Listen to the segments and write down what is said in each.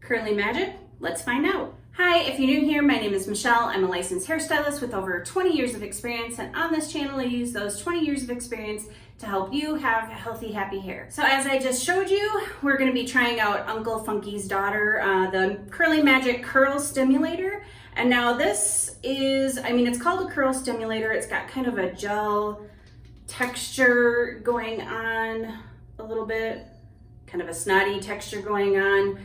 curly magic? Let's find out. Hi, if you're new here, my name is Michelle. I'm a licensed hairstylist with over 20 years of experience, and on this channel I use those 20 years of experience to help you have healthy, happy hair. So as I just showed you, we're going to be trying out Uncle Funky's daughter, the Curly Magic Curl Stimulator. And now this is, it's called a curl stimulator. It's got kind of a gel texture going on a little bit, kind of a snotty texture going on.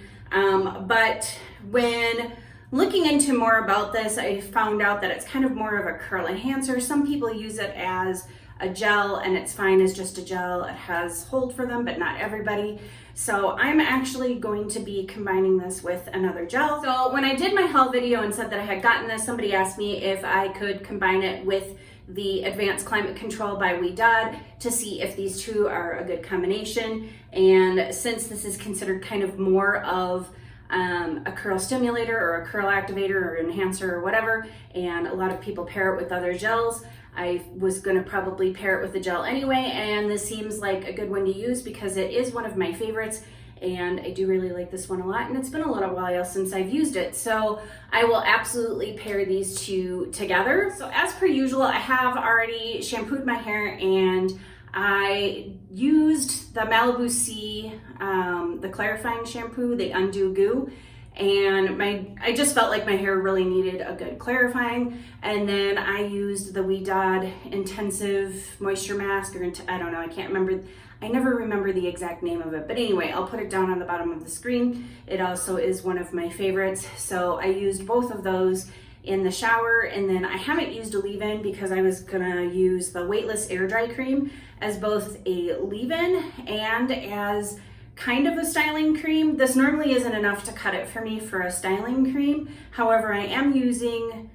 But when looking into more about this, I found out that it's kind of more of a curl enhancer. Some people use it as a gel and it's fine as just a gel. It has hold for them, but not everybody. So I'm actually going to be combining this with another gel. So when I did my haul video and said that I had gotten this, somebody asked me if I could combine it with the Advanced Climate Control by Ouidad to see if these two are a good combination. And since this is considered kind of more of a curl stimulator or a curl activator or enhancer or whatever, and a lot of people pair it with other gels, I was going to probably pair it with the gel anyway, and this seems like a good one to use because it is one of my favorites, and I do really like this one a lot, and it's been a little while since I've used it, so I will absolutely pair these two together. So as per usual, I have already shampooed my hair, and I used the Malibu C, the clarifying shampoo, the Undo Goo, and I just felt like my hair really needed a good clarifying. And then I used the Ouidad Intensive Moisture Mask, or I don't know, I can't remember. I never remember the exact name of it, but anyway, I'll put it down on the bottom of the screen. It also is one of my favorites. So I used both of those in the shower, and then I haven't used a leave-in because I was gonna use the Weightless Air Dry Cream as both a leave-in and as kind of a styling cream. This normally isn't enough to cut it for me for a styling cream. However, I am using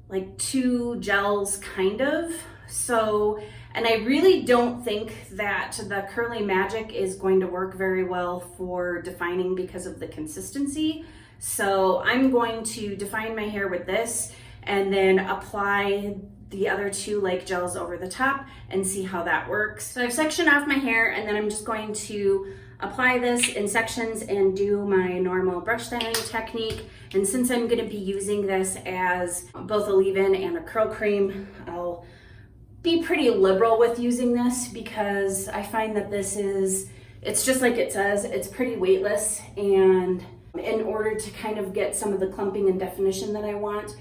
like two gels kind of. So, and I really don't think that the Curly Magic is going to work very well for defining because of the consistency. So I'm going to define my hair with this and then apply the other two like gels over the top and see how that works. So I've sectioned off my hair, and then I'm just going to apply this in sections and do my normal brush styling technique. And since I'm going to be using this as both a leave-in and a curl cream, I'll be pretty liberal with using this because I find that it's just like it says, it's pretty weightless, and in order to kind of get some of the clumping and definition that I want,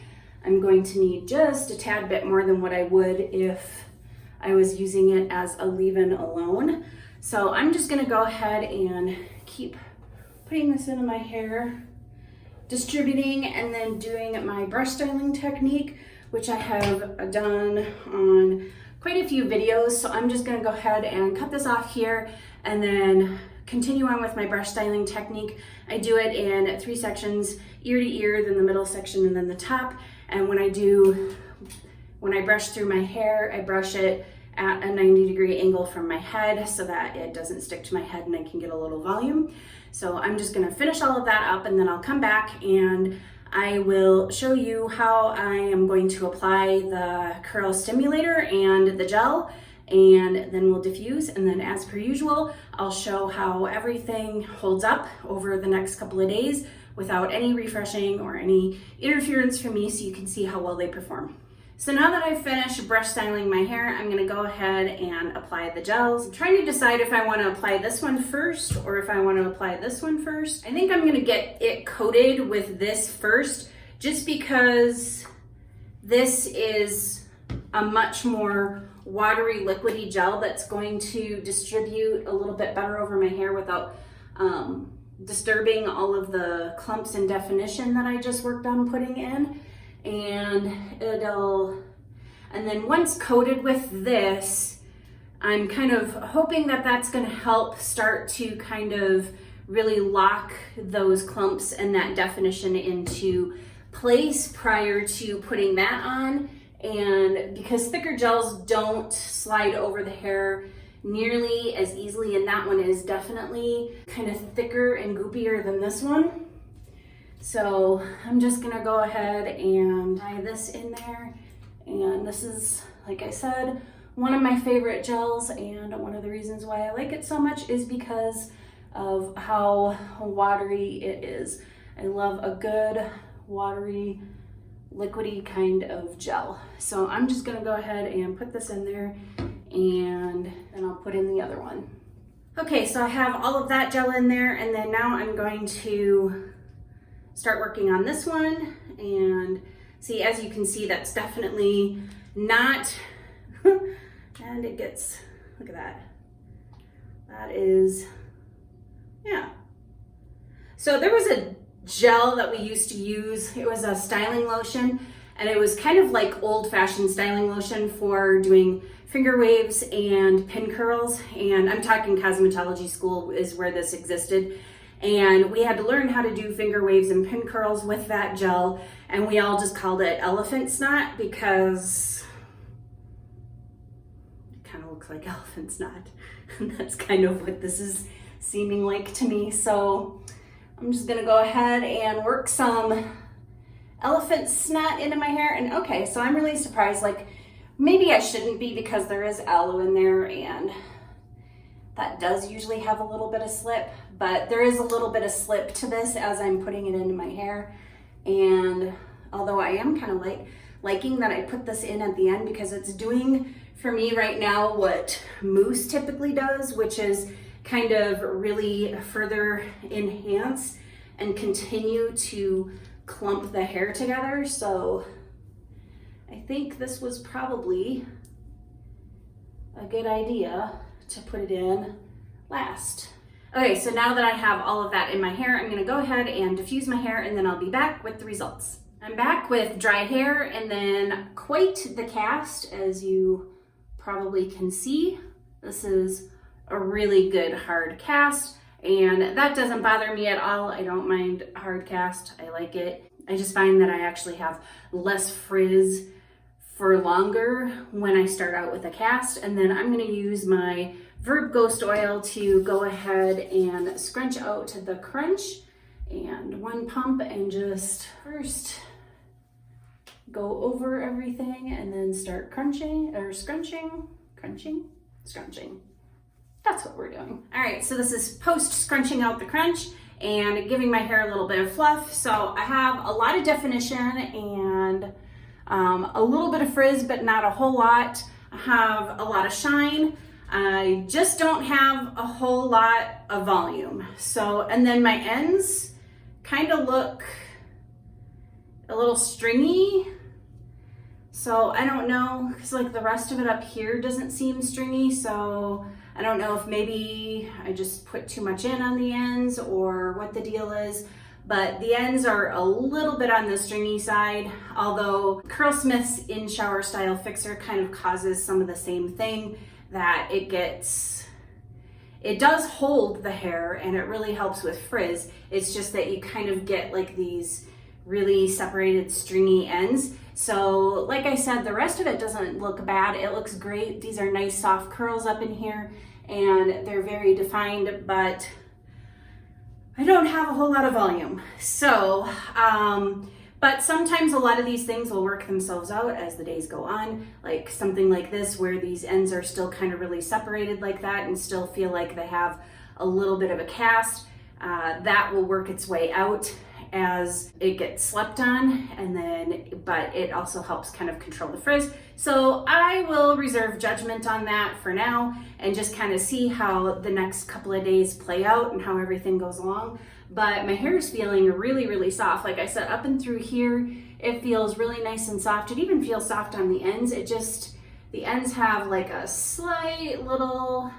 I'm going to need just a tad bit more than what I would if I was using it as a leave-in alone. So I'm just gonna go ahead and keep putting this into my hair, distributing, and then doing my brush styling technique, which I have done on quite a few videos. So I'm just gonna go ahead and cut this off here and then continue on with my brush styling technique. I do it in 3 sections, ear to ear, then the middle section, and then the top. And when I brush through my hair, I brush it at a 90-degree angle from my head so that it doesn't stick to my head and I can get a little volume. So I'm just gonna finish all of that up, and then I'll come back and I will show you how I am going to apply the curl stimulator and the gel, and then we'll diffuse, and then as per usual, I'll show how everything holds up over the next couple of days without any refreshing or any interference from me, so you can see how well they perform. So now that I've finished brush styling my hair, I'm gonna go ahead and apply the gels. I'm trying to decide if I wanna apply this one first or if I wanna apply this one first. I think I'm gonna get it coated with this first, just because this is a much more watery, liquidy gel that's going to distribute a little bit better over my hair without disturbing all of the clumps and definition that I just worked on putting in. And then once coated with this, I'm kind of hoping that that's going to help start to kind of really lock those clumps and that definition into place prior to putting that on. And because thicker gels don't slide over the hair nearly as easily, and that one is definitely kind of thicker and goopier than this one. So I'm just gonna go ahead and tie this in there. And this is, like I said, one of my favorite gels, and one of the reasons why I like it so much is because of how watery it is. I love a good watery, liquidy kind of gel. So I'm just gonna go ahead and put this in there, and then I'll put in the other one. Okay, so I have all of that gel in there, and then now I'm going to start working on this one. And see, as you can see, that's definitely not, and it gets, look at that. That is, yeah. So there was a gel that we used to use. It was a styling lotion, and it was kind of like old-fashioned styling lotion for doing finger waves and pin curls. And I'm talking cosmetology school is where this existed. And we had to learn how to do finger waves and pin curls with that gel. And we all just called it elephant snot because it kind of looks like elephant snot. And that's kind of what this is seeming like to me. So I'm just gonna go ahead and work some elephant snot into my hair. And okay, so I'm really surprised, like maybe I shouldn't be because there is aloe in there, and that does usually have a little bit of slip, but there is a little bit of slip to this as I'm putting it into my hair. And although I am kind of liking that I put this in at the end, because it's doing for me right now what mousse typically does, which is kind of really further enhance and continue to clump the hair together. So I think this was probably a good idea to put it in last. Okay, so now that I have all of that in my hair, I'm gonna go ahead and diffuse my hair, and then I'll be back with the results. I'm back with dry hair and then quite the cast, as you probably can see. This is a really good hard cast, and that doesn't bother me at all. I don't mind hard cast, I like it. I just find that I actually have less frizz for longer when I start out with a cast. And then I'm gonna use my Verb Ghost Oil to go ahead and scrunch out the crunch, and one pump, and just first go over everything and then start crunching or scrunching. That's what we're doing. All right, so this is post scrunching out the crunch and giving my hair a little bit of fluff. So I have a lot of definition and a little bit of frizz, but not a whole lot. I have a lot of shine. I just don't have a whole lot of volume. So, and then my ends kind of look a little stringy. So I don't know, because like the rest of it up here doesn't seem stringy. So I don't know if maybe I just put too much in on the ends or what the deal is. But the ends are a little bit on the stringy side, although Curlsmith's In Shower Style Fixer kind of causes some of the same thing, that it does hold the hair and it really helps with frizz. It's just that you kind of get like these really separated stringy ends. So like I said, the rest of it doesn't look bad. It looks great. These are nice soft curls up in here and they're very defined, but I don't have a whole lot of volume. So, but sometimes a lot of these things will work themselves out as the days go on, like something like this where these ends are still kind of really separated like that and still feel like they have a little bit of a cast. That will work its way out as it gets slept on, and then, but it also helps kind of control the frizz. So I will reserve judgment on that for now and just kind of see how the next couple of days play out and how everything goes along. But my hair is feeling really, really soft. Like I said, up and through here, it feels really nice and soft. It even feels soft on the ends. It just, the ends have like a slight little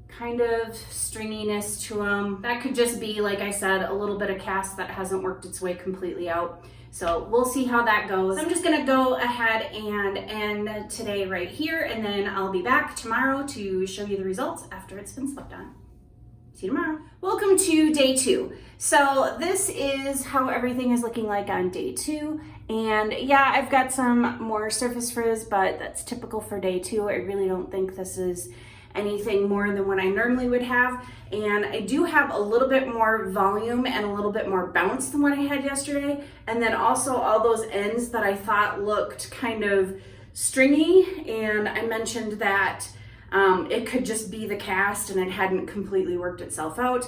kind of stringiness to them. That could just be, like I said, a little bit of cast that hasn't worked its way completely out. So we'll see how that goes. I'm just gonna go ahead and end today right here, and then I'll be back tomorrow to show you the results after it's been slept on. See you tomorrow. Welcome to day 2. So this is how everything is looking like on day 2. And yeah, I've got some more surface frizz, but that's typical for day 2. I really don't think this is anything more than what I normally would have. And I do have a little bit more volume and a little bit more bounce than what I had yesterday. And then also all those ends that I thought looked kind of stringy. And I mentioned that It could just be the cast and it hadn't completely worked itself out.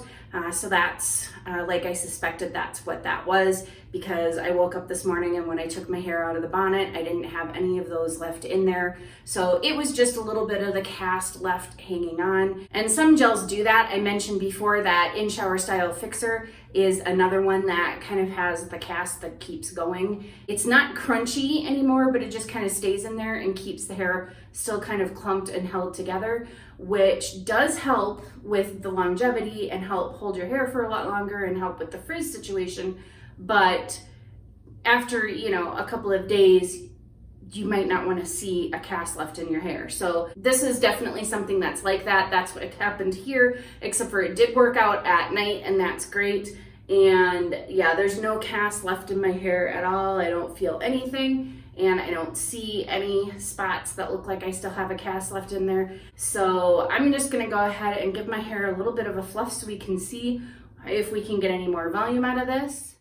So that's, like I suspected, that's what that was, because I woke up this morning and when I took my hair out of the bonnet, I didn't have any of those left in there. So it was just a little bit of the cast left hanging on. And some gels do that. I mentioned before that In Shower Style Fixer is another one that kind of has the cast that keeps going. It's not crunchy anymore, but it just kind of stays in there and keeps the hair still kind of clumped and held together, which does help with the longevity and help hold your hair for a lot longer and help with the frizz situation. But after, a couple of days, you might not want to see a cast left in your hair. So this is definitely something that's like that. That's what happened here, except for it did work out at night, and that's great. And yeah, there's no cast left in my hair at all. I don't feel anything, and I don't see any spots that look like I still have a cast left in there. So I'm just gonna go ahead and give my hair a little bit of a fluff so we can see if we can get any more volume out of this.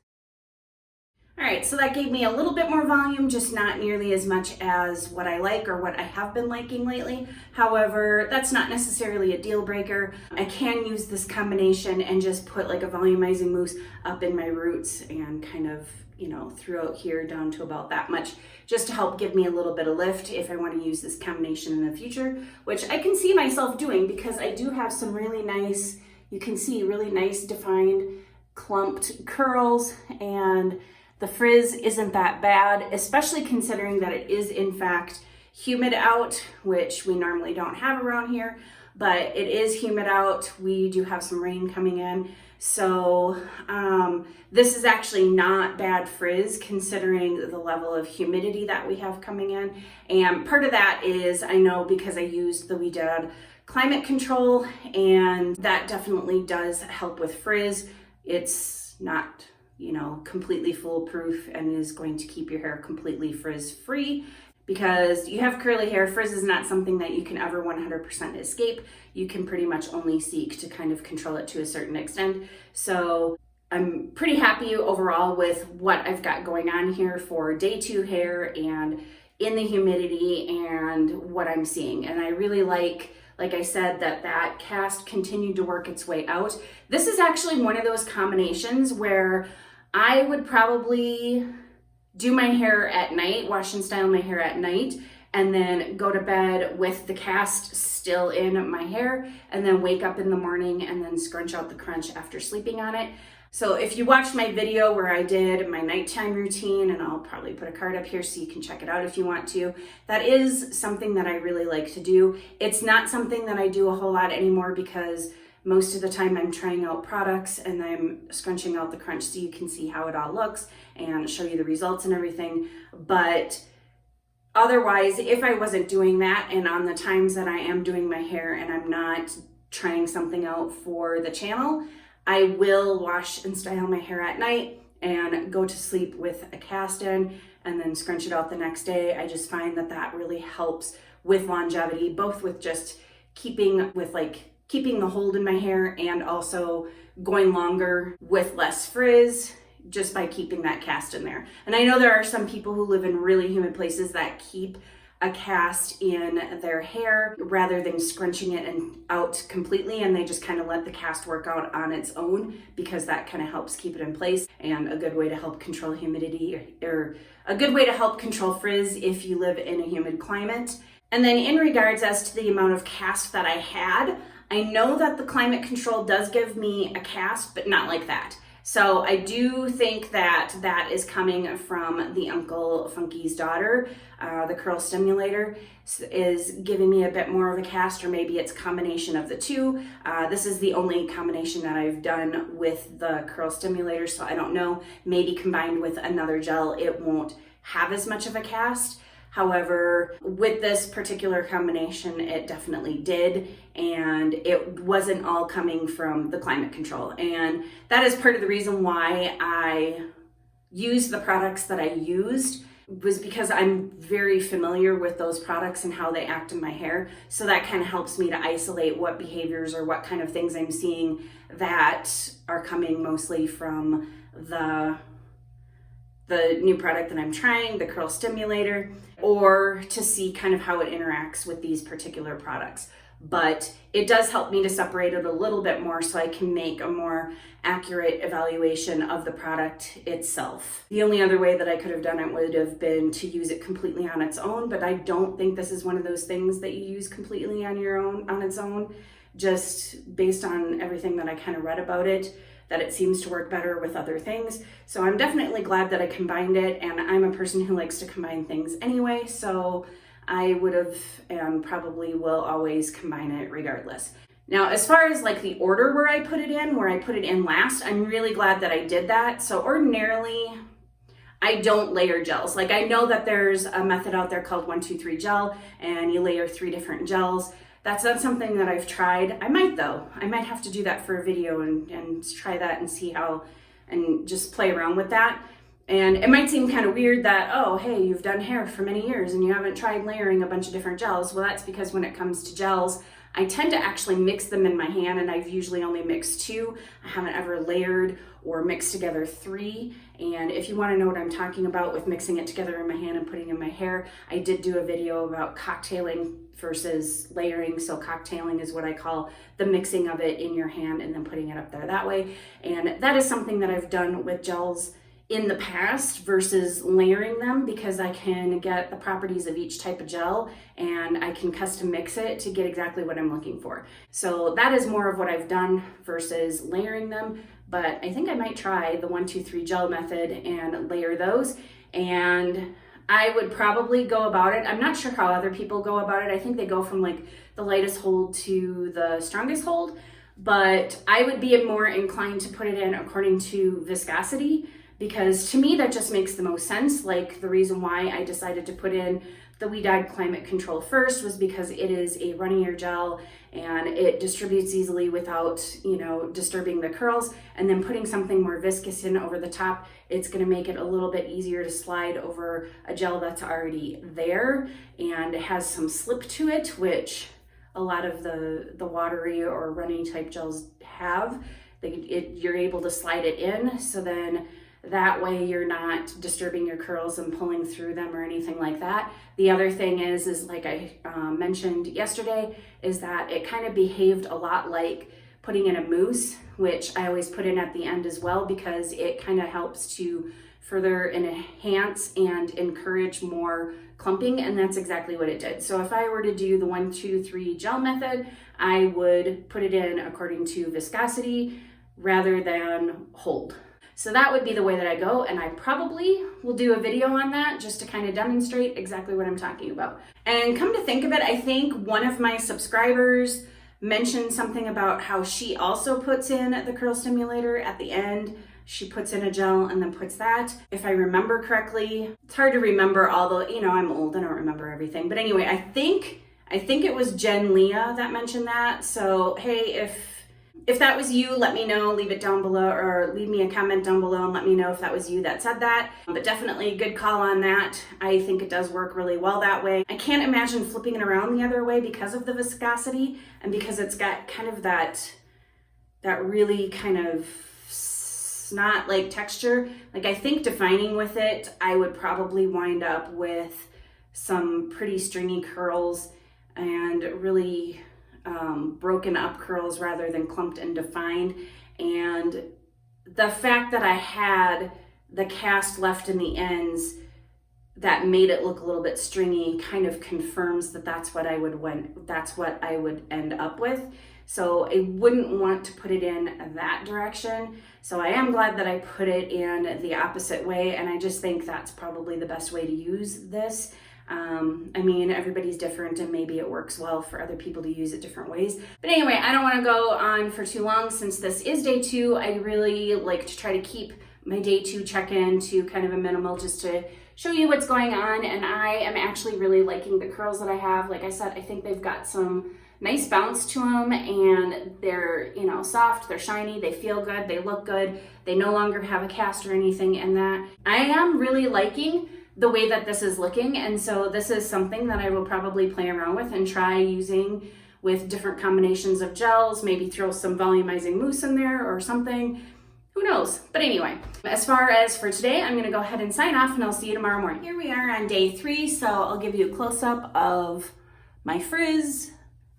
All right, so that gave me a little bit more volume, just not nearly as much as what I like or what I have been liking lately. However, that's not necessarily a deal breaker. I can use this combination and just put like a volumizing mousse up in my roots and kind of, throughout here down to about that much, just to help give me a little bit of lift if I want to use this combination in the future, which I can see myself doing because I do have some really nice, you can see really nice defined clumped curls, and the frizz isn't that bad, especially considering that it is in fact humid out, which we normally don't have around here, but it is humid out. We do have some rain coming in. So this is actually not bad frizz considering the level of humidity that we have coming in. And part of that is, I know because I used the We Dad climate control, and that definitely does help with frizz. It's not completely foolproof and is going to keep your hair completely frizz free, because you have curly hair. Frizz is not something that you can ever 100% escape. You can pretty much only seek to kind of control it to a certain extent. So I'm pretty happy overall with what I've got going on here for day 2 hair and in the humidity and what I'm seeing. And I really like I said, that cast continued to work its way out. This is actually one of those combinations where I would probably do my hair at night, wash and style my hair at night, and then go to bed with the cast still in my hair, and then wake up in the morning and then scrunch out the crunch after sleeping on it. So if you watched my video where I did my nighttime routine, and I'll probably put a card up here so you can check it out if you want to, that is something that I really like to do. It's not something that I do a whole lot anymore because most of the time I'm trying out products and I'm scrunching out the crunch so you can see how it all looks and show you the results and everything. But otherwise, if I wasn't doing that, and on the times that I am doing my hair and I'm not trying something out for the channel, I will wash and style my hair at night and go to sleep with a cast in and then scrunch it out the next day. I just find that really helps with longevity, both with just keeping the hold in my hair and also going longer with less frizz just by keeping that cast in there. And I know there are some people who live in really humid places that keep a cast in their hair rather than scrunching it out completely, and they just kind of let the cast work out on its own because that kind of helps keep it in place, and a good way to help control humidity or a good way to help control frizz if you live in a humid climate. And then in regards as to the amount of cast that I had, I know that the climate control does give me a cast, but not like that. So I do think that is coming from the Uncle Funky's daughter. The curl stimulator is giving me a bit more of a cast, or maybe it's a combination of the two. This is the only combination that I've done with the curl stimulator, so I don't know. Maybe combined with another gel, it won't have as much of a cast. However, with this particular combination, it definitely did, and it wasn't all coming from the climate control. And that is part of the reason why I used the products that I used, was because I'm very familiar with those products and how they act in my hair. So that kind of helps me to isolate what behaviors or what kind of things I'm seeing that are coming mostly from the new product that I'm trying, the curl stimulator, or to see kind of how it interacts with these particular products. but it does help me to separate it a little bit more so I can make a more accurate evaluation of the product itself. The only other way that I could have done it would have been to use it completely on its own, but I don't think this is one of those things that you use completely on its own, just based on everything that I kind of read about it, that it seems to work better with other things. So I'm definitely glad that I combined it, and I'm a person who likes to combine things anyway, so I would have and probably will always combine it regardless. Now, as far as like the order where I put it in last, I'm really glad that I did that. So ordinarily, I don't layer gels. Like, I know that there's a method out there called 1, 2, 3 gel, and you layer 3 different gels. That's not something that I've tried. I might though. I might have to do that for a video and try that and see how, and just play around with that. And it might seem kind of weird that, oh, hey, you've done hair for many years and you haven't tried layering a bunch of different gels. Well, that's because when it comes to gels, I tend to actually mix them in my hand, and I've usually only mixed 2. I haven't ever layered or mixed together 3. And if you want to know what I'm talking about with mixing it together in my hand and putting in my hair, I did do a video about cocktailing versus layering. So cocktailing is what I call the mixing of it in your hand and then putting it up there that way. And that is something that I've done with gels in the past versus layering them, because I can get the properties of each type of gel and I can custom mix it to get exactly what I'm looking for. So that is more of what I've done versus layering them, but I think I might try the 1, 2, 3 gel method and layer those. And I would probably go about it. I'm not sure how other people go about it. I think they go from like the lightest hold to the strongest hold, but I would be more inclined to put it in according to viscosity, because to me that just makes the most sense. Like, the reason why I decided to put in the We Dyed Climate Control first was because it is a runnier gel and it distributes easily without, disturbing the curls. And then putting something more viscous in over the top, it's going to make it a little bit easier to slide over a gel that's already there and it has some slip to it, which a lot of the watery or runny type gels have. You're able to slide it in, so then that way you're not disturbing your curls and pulling through them or anything like that. The other thing is like I mentioned yesterday, is that it kind of behaved a lot like putting in a mousse, which I always put in at the end as well, because it kind of helps to further enhance and encourage more clumping, and that's exactly what it did. So if I were to do the 1, 2, 3 gel method, I would put it in according to viscosity rather than hold. So that would be the way that I go, and I probably will do a video on that just to kind of demonstrate exactly what I'm talking about. And come to think of it, I think one of my subscribers mentioned something about how she also puts in the curl stimulator at the end. She puts in a gel and then puts that. If I remember correctly, it's hard to remember all the, I'm old, I don't remember everything. But anyway, I think it was Jen Leah that mentioned that. So hey, if that was you, let me know, leave it down below, or leave me a comment down below and let me know if that was you that said that. But definitely a good call on that. I think it does work really well that way. I can't imagine flipping it around the other way because of the viscosity and because it's got kind of that really kind of snot-like texture. Like, I think defining with it, I would probably wind up with some pretty stringy curls and really broken up curls rather than clumped and defined. And the fact that I had the cast left in the ends that made it look a little bit stringy kind of confirms that that's what I would end up with. So I wouldn't want to put it in that direction. So I am glad that I put it in the opposite way, and I just think that's probably the best way to use this. Everybody's different, and maybe it works well for other people to use it different ways. But anyway, I don't want to go on for too long since this is day 2. I really like to try to keep my day 2 check-in to kind of a minimal, just to show you what's going on. And I am actually really liking the curls that I have. Like I said, I think they've got some nice bounce to them, and they're, soft, they're shiny, they feel good, they look good. They no longer have a cast or anything in that. I am really liking the way that this is looking, and so this is something that I will probably play around with and try using with different combinations of gels, maybe throw some volumizing mousse in there or something. Who knows? But anyway, as far as for today, I'm gonna go ahead and sign off, and I'll see you tomorrow morning. Here we are on day 3, so I'll give you a close-up of my frizz,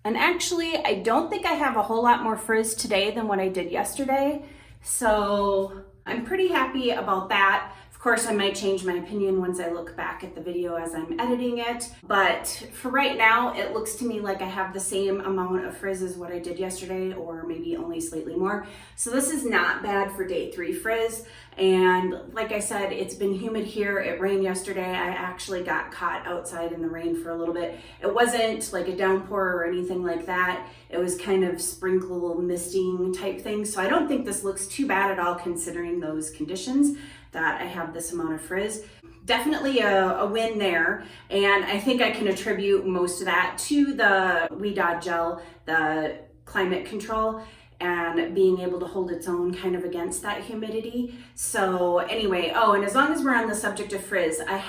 And actually, I don't think I have a whole lot more frizz today than what I did yesterday. So I'm pretty happy about that. Of course, I might change my opinion once I look back at the video as I'm editing it. But for right now, it looks to me like I have the same amount of frizz as what I did yesterday, or maybe only slightly more. So this is not bad for day 3 frizz. And like I said, it's been humid here. It rained yesterday. I actually got caught outside in the rain for a little bit. It wasn't like a downpour or anything like that. It was kind of sprinkle misting type thing. So I don't think this looks too bad at all considering those conditions that I have this amount of frizz. Definitely a win there. And I think I can attribute most of that to the WeDod gel, the climate control, and being able to hold its own kind of against that humidity. So anyway, oh, and as long as we're on the subject of frizz, I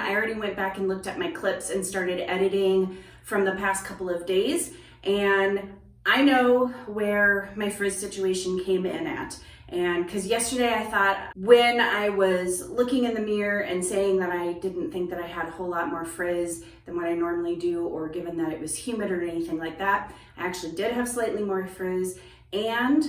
already went back and looked at my clips and started editing from the past couple of days. And I know where my frizz situation came in at. And because yesterday I thought, when I was looking in the mirror and saying that I didn't think that I had a whole lot more frizz than what I normally do, or given that it was humid or anything like that, I actually did have slightly more frizz. And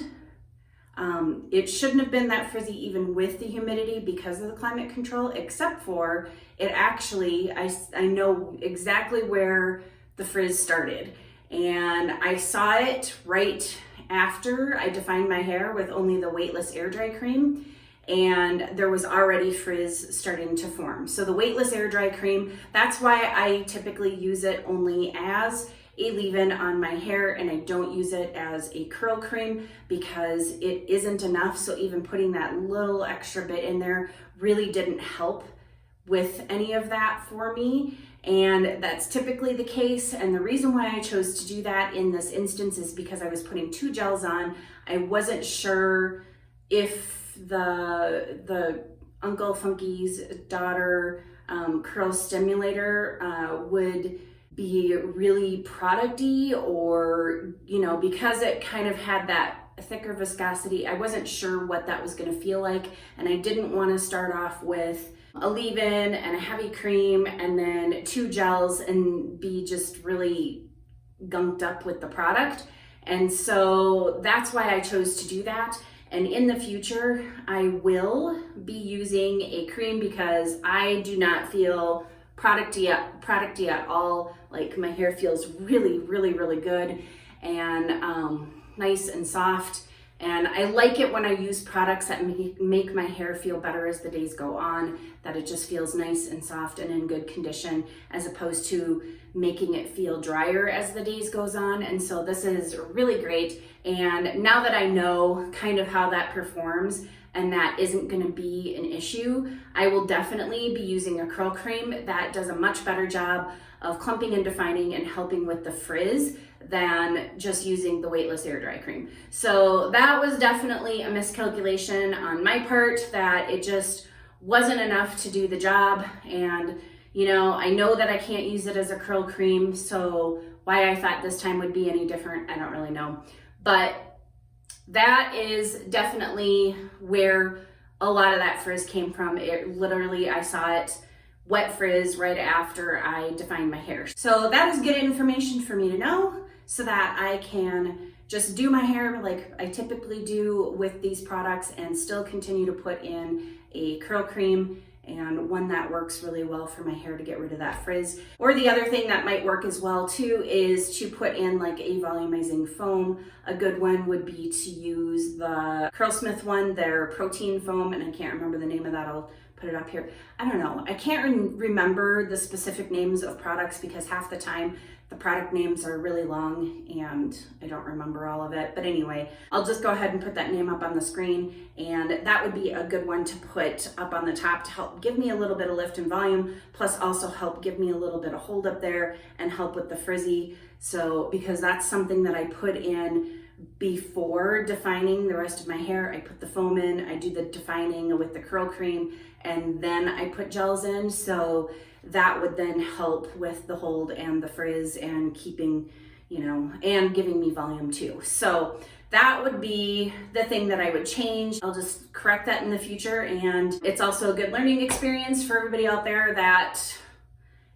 it shouldn't have been that frizzy even with the humidity because of the climate control, except for it actually, I know exactly where the frizz started. And I saw it right after I defined my hair with only the weightless air dry cream, and there was already frizz starting to form. So the weightless air dry cream, that's why I typically use it only as a leave-in on my hair, and I don't use it as a curl cream because it isn't enough. So even putting that little extra bit in there really didn't help with any of that for me. And that's typically the case. And the reason why I chose to do that in this instance is because I was putting 2 gels on. I wasn't sure if the Uncle Funky's daughter curl stimulator would be really product-y, or, you know, because it kind of had that thicker viscosity, I wasn't sure what that was going to feel like. And I didn't want to start off with a leave-in and a heavy cream and then 2 gels and be just really gunked up with the product. And so that's why I chose to do that. And in the future, I will be using a cream because I do not feel producty at all. Like, my hair feels really, really, really good and nice and soft. And I like it when I use products that make my hair feel better as the days go on, that it just feels nice and soft and in good condition, as opposed to making it feel drier as the days goes on. And so this is really great. And now that I know kind of how that performs and that isn't going to be an issue, I will definitely be using a curl cream that does a much better job of clumping and defining and helping with the frizz than just using the weightless air dry cream. So that was definitely a miscalculation on my part, that it just wasn't enough to do the job. And you know, I know that I can't use it as a curl cream, so why I thought this time would be any different, I don't really know. But that is definitely where a lot of that frizz came from. It literally, I saw it wet frizz right after I defined my hair. So that is good information for me to know, so that I can just do my hair like I typically do with these products and still continue to put in a curl cream, and one that works really well for my hair to get rid of that frizz. Or the other thing that might work as well too is to put in like a volumizing foam. A good one would be to use the Curlsmith one, their protein foam, and I can't remember the name of that. I'll put it up here. I don't know. I can't remember the specific names of products because half the time the product names are really long and I don't remember all of it. But anyway, I'll just go ahead and put that name up on the screen, and that would be a good one to put up on the top to help give me a little bit of lift and volume, plus also help give me a little bit of hold up there and help with the frizzy. So, because that's something that I put in before defining the rest of my hair. I put the foam in, I do the defining with the curl cream, and then I put gels in. So that would then help with the hold and the frizz and keeping, you know, and giving me volume too. So that would be the thing that I would change. I'll just correct that in the future. And it's also a good learning experience for everybody out there that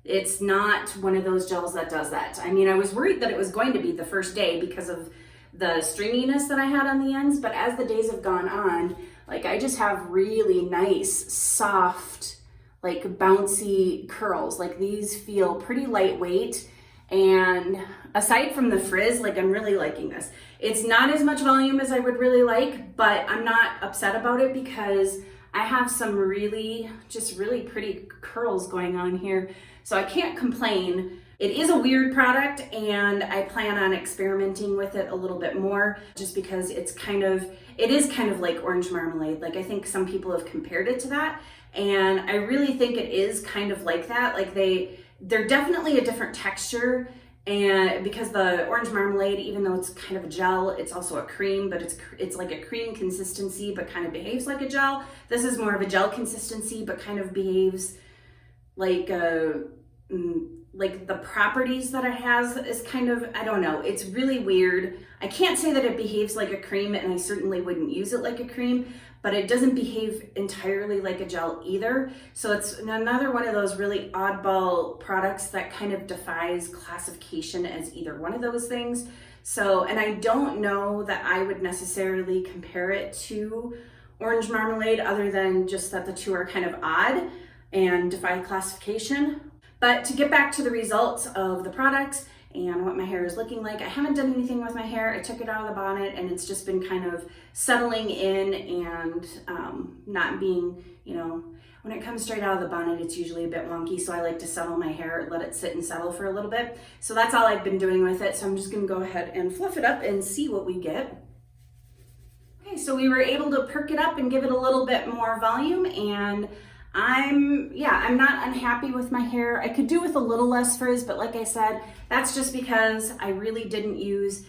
It's not one of those gels that does that. I mean, I was worried that it was going to be the first day because of the stringiness that I had on the ends, but as the days have gone on, like I just have really nice, soft, like bouncy curls. Like these feel pretty lightweight. And aside from the frizz, like I'm really liking this. It's not as much volume as I would really like, but I'm not upset about it because I have some really pretty curls going on here. So I can't complain. It is a weird product and I plan on experimenting with it a little bit more just because it is kind of like orange marmalade. Like I think some people have compared it to that. And I really think it is kind of like that. Like they're definitely a different texture, and because the orange marmalade, even though it's kind of a gel, it's also a cream, but it's like a cream consistency, but kind of behaves like a gel. This is more of a gel consistency, but kind of behaves like the properties that it has is kind of, I don't know, it's really weird. I can't say that it behaves like a cream, and I certainly wouldn't use it like a cream, but it doesn't behave entirely like a gel either. So it's another one of those really oddball products that kind of defies classification as either one of those things. So, and I don't know that I would necessarily compare it to orange marmalade other than just that the two are kind of odd and defy classification. But to get back to the results of the products and what my hair is looking like, I haven't done anything with my hair. I took it out of the bonnet and it's just been kind of settling in and not being, when it comes straight out of the bonnet, it's usually a bit wonky. So I like to settle my hair, let it sit and settle for a little bit. So that's all I've been doing with it. So I'm just gonna go ahead and fluff it up and see what we get. Okay, so we were able to perk it up and give it a little bit more volume, and I'm not unhappy with my hair. I could do with a little less frizz, but like I said, that's just because I really didn't use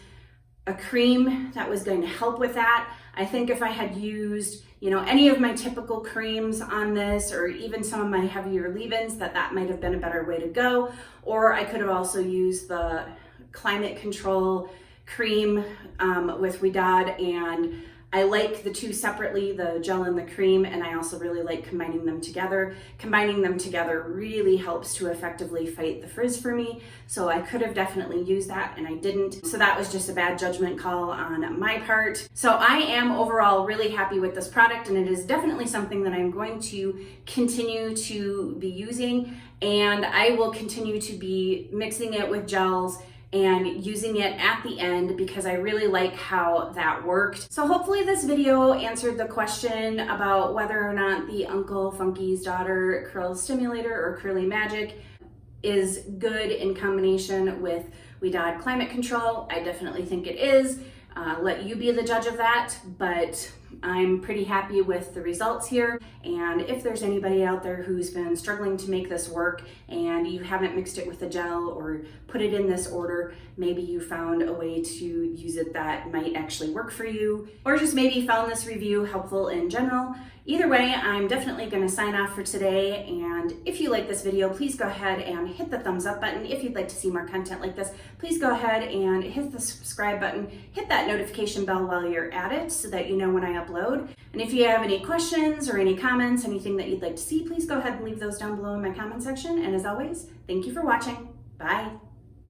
a cream that was going to help with that. I think if I had used, any of my typical creams on this, or even some of my heavier leave-ins, that might have been a better way to go. Or I could have also used the Climate Control cream with Ouidad, and I like the two separately, the gel and the cream, and I also really like combining them together. Combining them together really helps to effectively fight the frizz for me. So I could have definitely used that and I didn't. So that was just a bad judgment call on my part. So I am overall really happy with this product, and it is definitely something that I'm going to continue to be using, and I will continue to be mixing it with gels and using it at the end because I really like how that worked. So hopefully this video answered the question about whether or not the Uncle Funky's Daughter Curl Stimulator or Curly Magic is good in combination with Ouidad Climate Control. I definitely think it is. Let you be the judge of that, but I'm pretty happy with the results here. And if there's anybody out there who's been struggling to make this work and you haven't mixed it with a gel or put it in this order, maybe you found a way to use it that might actually work for you, or just maybe found this review helpful in general. Either way, I'm definitely going to sign off for today, and if you like this video, please go ahead and hit the thumbs up button. If you'd like to see more content like this, please go ahead and hit the subscribe button, hit that notification bell while you're at it so that you know when I upload. And if you have any questions or any comments, anything that you'd like to see, please go ahead and leave those down below in my comment section. And as always, thank you for watching. Bye.